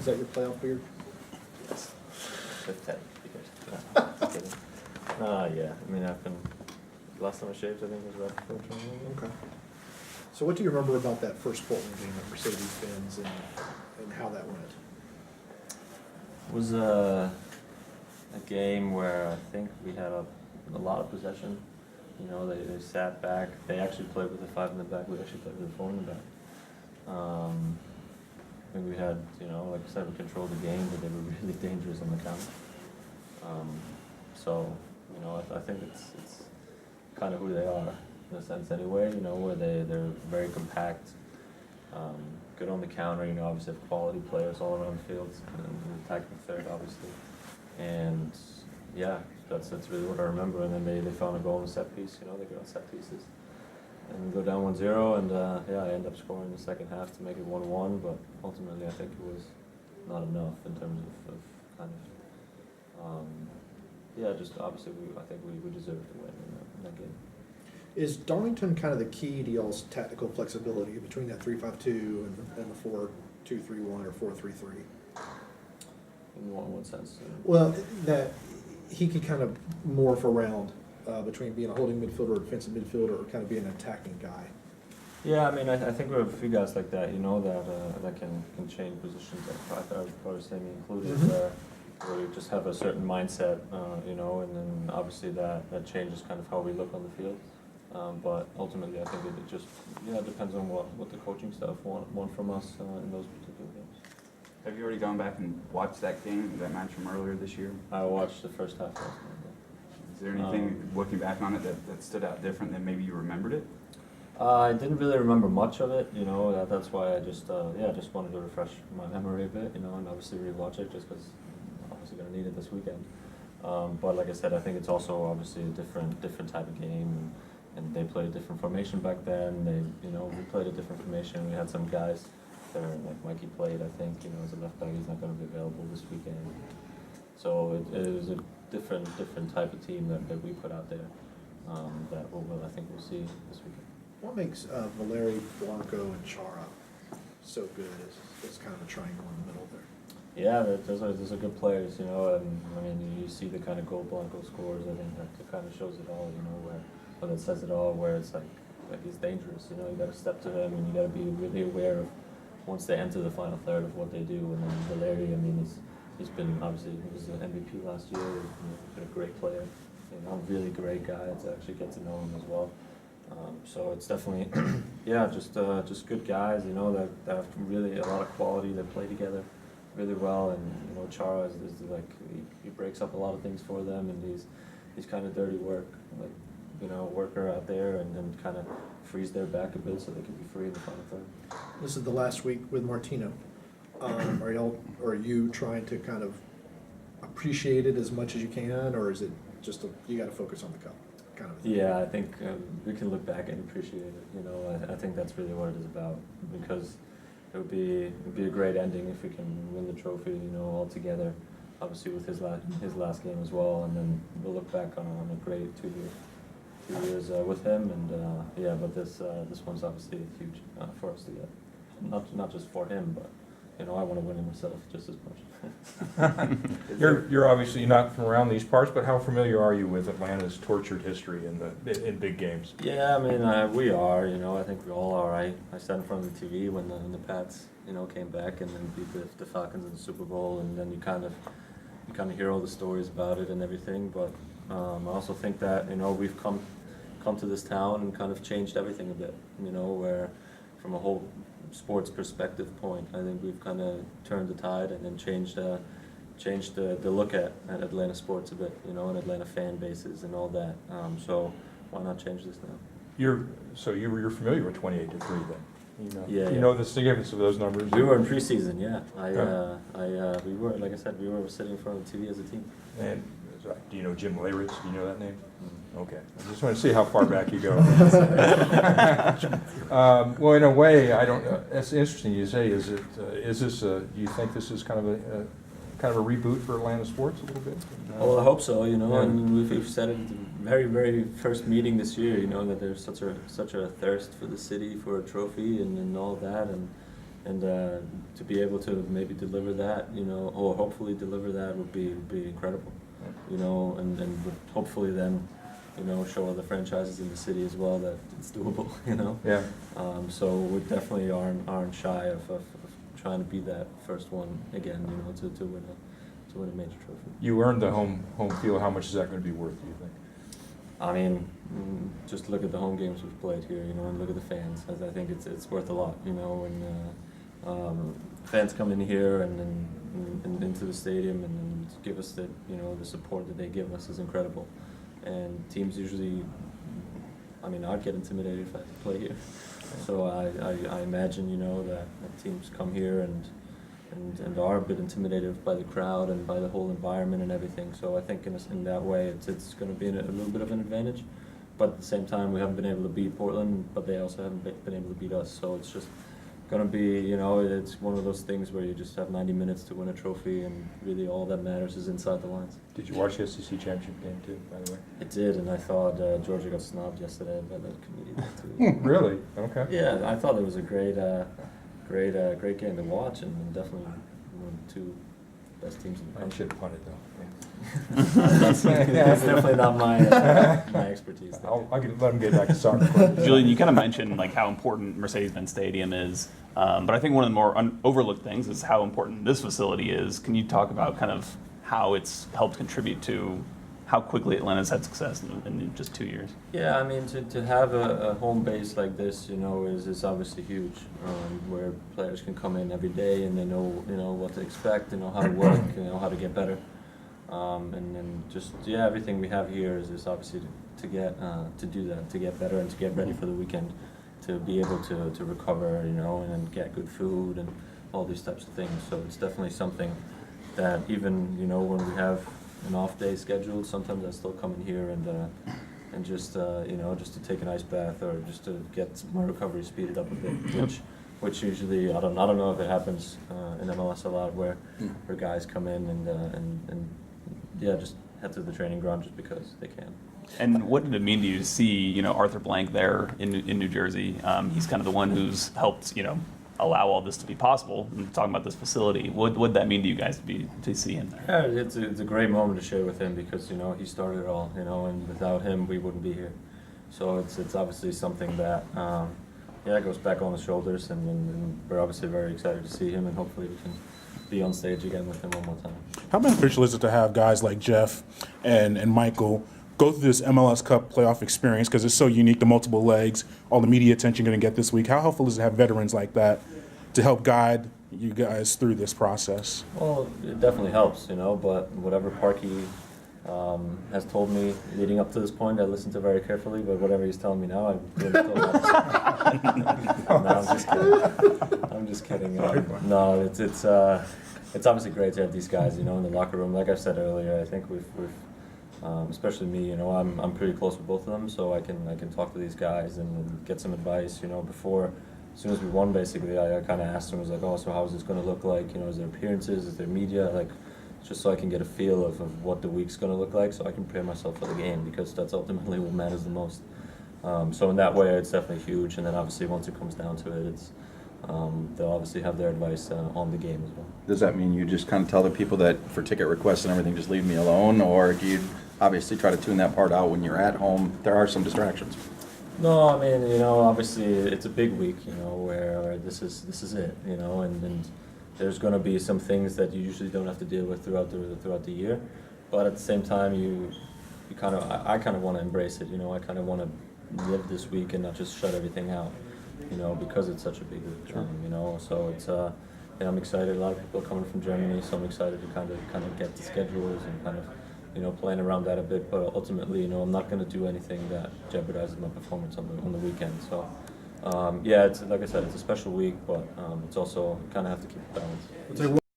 that your playoff beard? Yes. With 10 years. No, just kidding. Yeah. I mean, last time I shaved, I think, was right before training. Okay. So what do you remember about that first Portland game at Mercedes-Benz and how that went? It was a game where I think we had a lot of possession. You know, they sat back. They actually played with the 5 in the back. We actually played with the 4 in the back. I think we had, you know, like I said, we controlled the game, but they were really dangerous on the counter. So, you know, I think it's kind of who they are in a sense anyway. You know, where they're very compact, good on the counter. You know, obviously have quality players all around the field and attacking third, obviously. And yeah, that's really what I remember. And then they found a goal in the set piece. You know, they go on set pieces and go down 1-0. And yeah, I end up scoring in the second half to make it 1-1. But ultimately, I think it was not enough in terms of kind of. Yeah, just obviously, I think we deserved to win in that game. Is Darlington kind of the key to y'all's tactical flexibility between that 3-5-2 and the 4-2-3-1 or 4-3-3? In what sense? Well, that he could kind of morph around between being a holding midfielder or defensive midfielder or kind of being an attacking guy. Yeah, I mean, I think we have a few guys like that, you know, that can change positions. Like probably Sammy included, where we just have a certain mindset, you know, and then obviously that changes kind of how we look on the field. But ultimately, I think it just depends on what the coaching staff want from us in those particular games. Have you already gone back and watched that game, that match from earlier this year? I watched the first half last night. Is there anything, looking back on it, that stood out different than maybe you remembered it? I didn't really remember much of it, you know. That's why I just wanted to refresh my memory a bit, you know, and obviously rewatch it just because I'm obviously going to need it this weekend. But like I said, I think it's also obviously a different type of game, and they played a different formation back then. We played a different formation. We had some guys there, like Mikey played, I think, you know, as a left back. He's not going to be available this weekend. So it was a different type of team that we put out there that I think we'll see this weekend. What makes Valeri, Blanco, and Chara so good as kind of a triangle in the middle there? Yeah, those are good players, you know, and I mean, you see the kind of goal Blanco scores. I think that kind of shows it all, you know, where that says it all, where it's like he's dangerous, you know. You got to step to him, and you got to be really aware of once they enter the final third of what they do. And then Valeri, I mean, he's been obviously he was an MVP last year. He's been a great player, you know, really great guy to actually get to know him as well. So it's definitely, just good guys, you know, that have really a lot of quality. That play together really well, and you know, Chara is like he breaks up a lot of things for them, and he's kind of dirty work, like, you know, worker out there, and then kind of frees their back a bit so they can be free in the final third. This is the last week with Martino. Are you trying to kind of appreciate it as much as you can, or is it just you got to focus on the cup? Kind of thing? Yeah, I think we can look back and appreciate it. You know, I think that's really what it is about, because it would be a great ending if we can win the trophy, you know, all together. Obviously with his last game as well, and then we'll look back on a great 2 years with him. And but this one's obviously huge for us to get, not just for him, but you know, I want to win it myself just as much. You're obviously not from around these parts, but how familiar are you with Atlanta's tortured history in big games? Yeah, I mean, we are, you know, I think we all are. I sat in front of the TV when the Pats, you know, came back and then beat the Falcons in the Super Bowl, and then you kind of hear all the stories about it and everything. But I also think that, you know, we've come to this town and kind of changed everything a bit, you know, where from a whole sports perspective point, I think we've kind of turned the tide and then changed the look at Atlanta sports a bit, you know, and Atlanta fan bases and all that. So why not change this now? You're familiar with 28-3 then? You know, Yeah. You know the significance of those numbers. We were in preseason, yeah. We were, like I said, we were sitting in front of the TV as a team. And do you know Jim Larentowicz? Do you know that name? Okay. I just want to see how far back you go. Well, in a way, I don't. That's interesting. You say, is this? Do you think this is kind of a reboot for Atlanta sports a little bit? Well, I hope so. You know, Yeah. and we've said it at the very, very first meeting this year. You know, that there's such a thirst for the city for a trophy and all that, and and to be able to maybe deliver that, you know, or hopefully deliver that would be incredible, you know, and would hopefully then, you know, show other franchises in the city as well that it's doable, you know. Yeah. So we definitely aren't shy of trying to be that first one again, you know, to win a major trophy. You earned the home field. How much is that going to be worth, do you think? I mean, just look at the home games we've played here, you know, and look at the fans. I think it's worth a lot, you know, when fans come in here and into the stadium and give us the, you know, the support that they give us is incredible. And teams usually, I mean, I'd get intimidated if I had to play here. So I imagine, you know, that teams come here and are a bit intimidated by the crowd and by the whole environment and everything. So I think in that way it's going to be a little bit of an advantage. But at the same time, we haven't been able to beat Portland, but they also haven't been able to beat us. So it's just going to be, you know, it's one of those things where you just have 90 minutes to win a trophy, and really all that matters is inside the lines. Did you watch the SEC championship game too, by the way? I did, and I thought Georgia got snubbed yesterday by the committee. Really? Okay. Yeah, I thought it was a great game to watch, and definitely one of the two best teams in the I country. should have punted though. That's definitely not my expertise. I'll let them get back to soccer. Julian, you kind of mentioned like how important Mercedes-Benz Stadium is, but I think one of the more overlooked things is how important this facility is. Can you talk about kind of how it's helped contribute to how quickly Atlanta's had success in just 2 years? Yeah, I mean, to have a home base like this, you know, is obviously huge, where players can come in every day and they know, you know, what to expect, you know, how to work, you know, how to get better. And just, yeah, everything we have here is obviously to do that, to get better and to get ready for the weekend, to be able to recover, you know, and get good food and all these types of things. So it's definitely something that even, you know, when we have an off day scheduled, sometimes I still come in here and just, you know, just to take an ice bath or just to get my recovery speeded up a bit, which usually, I don't know if it happens in MLS a lot, where guys come in and yeah, just head to the training ground just because they can. And what did it mean to you to see, you know, Arthur Blank there in New Jersey? He's kind of the one who's helped, you know, allow all this to be possible. And talking about this facility, what would that mean to you guys to see him there? Yeah, it's a great moment to share with him because, you know, he started it all, you know, and without him we wouldn't be here. So it's obviously something that yeah, goes back on the shoulders, and we're obviously very excited to see him, and hopefully we can be on stage again with him one more time. How beneficial is it to have guys like Jeff and Michael go through this MLS Cup playoff experience, because it's so unique, the multiple legs, all the media attention you're going to get this week? How helpful is it to have veterans like that to help guide you guys through this process? Well, it definitely helps, you know, but whatever Parky has told me leading up to this point, I listened to very carefully, but whatever he's telling me now, I really still No, I'm just kidding. No, it's obviously great to have these guys, you know, in the locker room. Like I said earlier, I think we've especially me, you know, I'm pretty close with both of them, so I can talk to these guys and get some advice, you know, before. As soon as we won, basically, I kind of asked them, I was like, oh, so how is this going to look like? You know, is there appearances? Is there media? Like, just so I can get a feel of what the week's going to look like, so I can prepare myself for the game, because that's ultimately what matters the most. So in that way, it's definitely huge. And then obviously, once it comes down to it, it's they'll obviously have their advice on the game as well. Does that mean you just kind of tell the people that for ticket requests and everything, just leave me alone, or do you obviously try to tune that part out when you're at home? There are some distractions. No, I mean, you know, obviously it's a big week, you know, where this is it, you know, and there's going to be some things that you usually don't have to deal with throughout the year, but at the same time, I kind of want to embrace it, you know. I kind of want to live this week and not just shut everything out, you know, because it's such a big week, you know. So it's yeah, I'm excited. A lot of people are coming from Germany, so I'm excited to kind of get the schedules and kind of, you know, playing around that a bit, but ultimately, you know, I'm not going to do anything that jeopardizes my performance on the weekend. So, yeah, it's like I said, it's a special week, but it's also kind of have to keep it balanced.